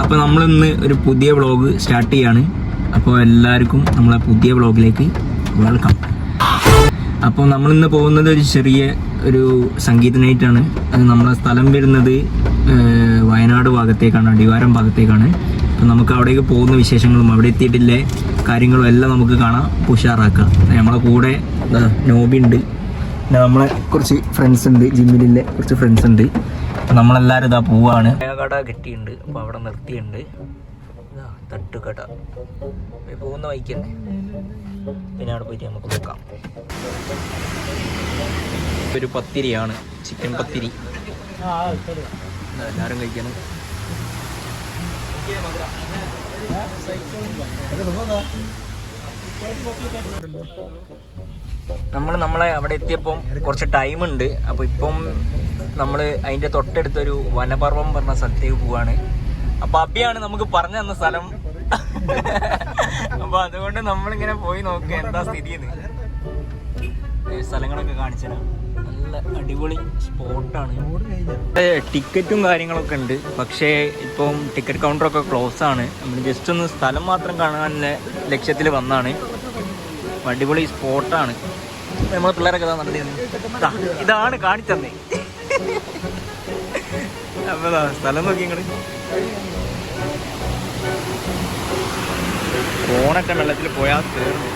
അപ്പോൾ നമ്മളിന്ന് ഒരു പുതിയ വ്ളോഗ് സ്റ്റാർട്ട് ചെയ്യാണ്. അപ്പോൾ എല്ലാവർക്കും നമ്മളെ പുതിയ വ്ളോഗിലേക്ക് വെൽക്കം. അപ്പോൾ നമ്മളിന്ന് പോകുന്നത് ഒരു ചെറിയ ഒരു സംഗീത നൈറ്റാണ്. അത് നമ്മളെ സ്ഥലം വരുന്നത് വയനാട് ഭാഗത്തേക്കാണ്, അടിവാരം ഭാഗത്തേക്കാണ്. അപ്പോൾ നമുക്ക് അവിടേക്ക് പോകുന്ന വിശേഷങ്ങളും അവിടെ എത്തിയിട്ടില്ലേ കാര്യങ്ങളും എല്ലാം നമുക്ക് കാണാം, ഉഷാറാക്കാം. നമ്മളെ കൂടെ നോബി ഉണ്ട്, നമ്മളെ കുറച്ച് ഫ്രണ്ട്സ് ഉണ്ട്, ജിമ്മിലെ കുറച്ച് ഫ്രണ്ട്സ് ഉണ്ട്. നമ്മളെല്ലാവരും ഇതാ പോവാണ്. കട കെട്ടിയുണ്ട്, അപ്പോൾ അവിടെ നിർത്തിയുണ്ട്. തട്ടുകട പോകുന്ന വഴിക്ക് തന്നെ, പിന്നെ അവിടെ പോയിട്ട് നമുക്ക് നോക്കാം. ഒരു പത്തിരിയാണ്, ചിക്കൻ പത്തിരി. എല്ലാവരും കഴിക്കണം. നമ്മളെ അവിടെ എത്തിയപ്പം കുറച്ച് ടൈമുണ്ട്. അപ്പോൾ ഇപ്പം നമ്മൾ അതിൻ്റെ തൊട്ടടുത്തൊരു വനപർവ്വം പറഞ്ഞ സ്ഥലത്തേക്ക് പോവാണ്. അപ്പോൾ അബിയാണ് നമുക്ക് പറഞ്ഞു തന്ന സ്ഥലം. അപ്പോൾ അതുകൊണ്ട് നമ്മളിങ്ങനെ പോയി നോക്കുക എന്താ സ്ഥിതിയെന്ന്. സ്ഥലങ്ങളൊക്കെ കാണിച്ചാൽ നല്ല അടിപൊളി സ്പോട്ടാണ്. ടിക്കറ്റും കാര്യങ്ങളൊക്കെ ഉണ്ട്, പക്ഷേ ഇപ്പം ടിക്കറ്റ് കൗണ്ടറൊക്കെ ക്ലോസ് ആണ്. നമ്മൾ ജസ്റ്റ് ഒന്ന് സ്ഥലം മാത്രം കാണാനുള്ള ലക്ഷ്യത്തിൽ വന്നാണ്. അടിപൊളി സ്പോട്ടാണ്. നമ്മൾ പിള്ളേരൊക്കെ ഇതാണ് കാണിച്ചന്നേ. അപ്പൊ സ്ഥലം നോക്കി നിങ്ങള്. ഫോണൊക്കെ വെള്ളത്തിൽ പോയാൽ തീർന്നു.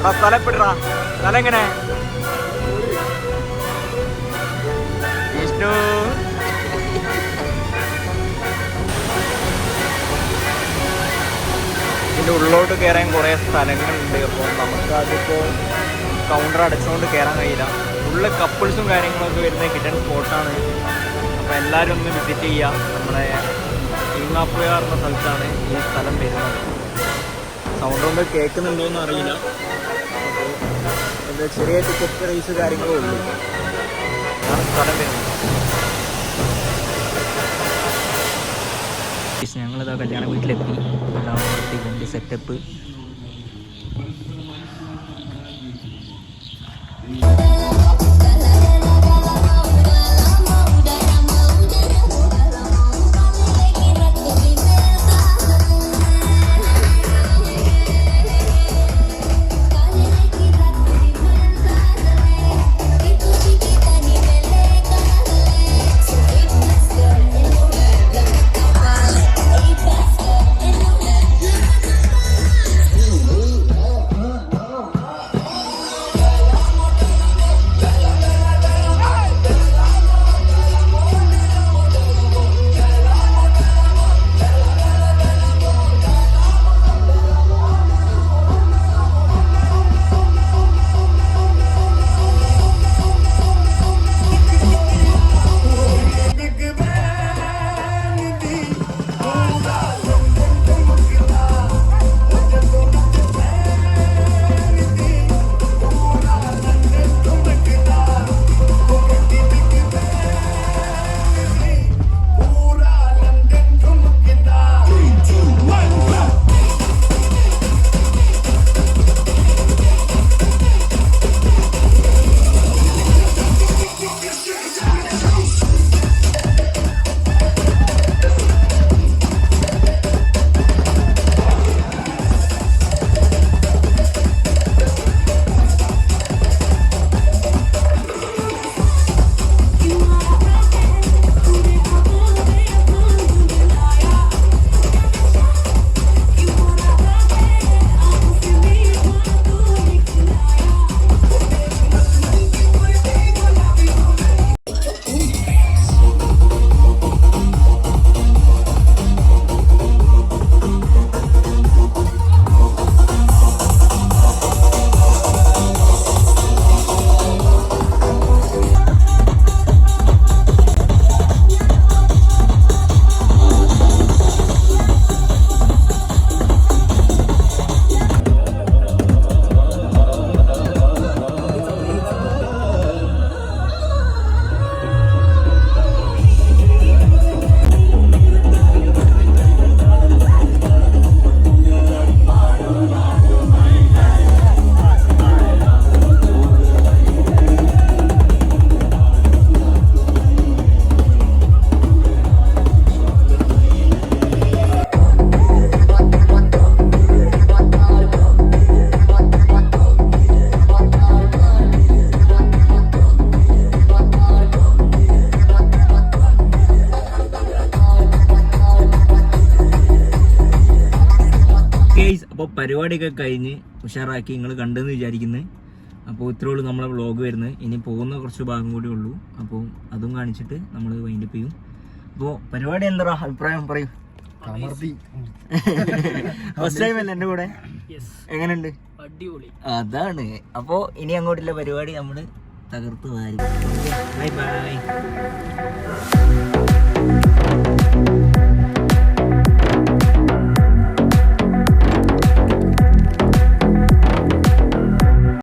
ആ സ്ഥലപ്പെടാ, സ്ഥലം എങ്ങനെ വിഷ്ണു? ഇതിൻ്റെ ഉള്ളോട്ട് കയറാൻ കുറേ സ്ഥലങ്ങളുണ്ട്. അപ്പോൾ നമുക്കതിപ്പോൾ കൗണ്ടർ അടച്ചുകൊണ്ട് കയറാൻ കഴിയില്ല. ഫുള്ള് കപ്പിൾസും കാര്യങ്ങളൊക്കെ വരുന്ന കിട്ടൺ സ്പോട്ടാണ്. അപ്പോൾ എല്ലാവരും ഒന്ന് വിസിറ്റ് ചെയ്യാം. നമ്മുടെ ഈങ്ങാപ്പുഴ എന്ന സ്ഥലത്താണ് ഈ സ്ഥലം വരുന്നത്. സൗണ്ട് കൊണ്ട് കേൾക്കുന്നുണ്ടോയെന്ന് അറിയില്ല. അപ്പോൾ എന്താ ചെറിയ ടിക്കറ്റ് പ്രൈസ് കാര്യങ്ങളും ഉള്ളൂ. അതാണ് സ്ഥലം വരുന്നത്. ഞങ്ങളിതാ കല്യാണ വീട്ടിലെത്തി. എല്ലാം കൊണ്ട് സെറ്റപ്പ്. ഗൈസ്, അപ്പോൾ പരിപാടിയൊക്കെ കഴിഞ്ഞ് ഉഷാറാക്കി നിങ്ങൾ കണ്ടെന്ന് വിചാരിക്കുന്നത്. അപ്പോൾ ഇത്രയുള്ളൂ നമ്മളെ വ്ളോഗ് വരുന്നത്. ഇനി പോകുന്ന കുറച്ച് ഭാഗം കൂടി ഉള്ളൂ. അപ്പോൾ അതും കാണിച്ചിട്ട് നമ്മൾ വൈൻഡപ്പ് ചെയ്യും. അപ്പോൾ പരിപാടി എന്താ അഭിപ്രായം പറയൂ. ഫസ്റ്റ് ടൈം അല്ലേ എൻ്റെ കൂടെ? എങ്ങനെയുണ്ട്? അടിപൊളി. അതാണ്. അപ്പോൾ ഇനി അങ്ങോട്ടുള്ള പരിപാടി നമ്മൾ തകർത്ത് വാരി. Bye bye.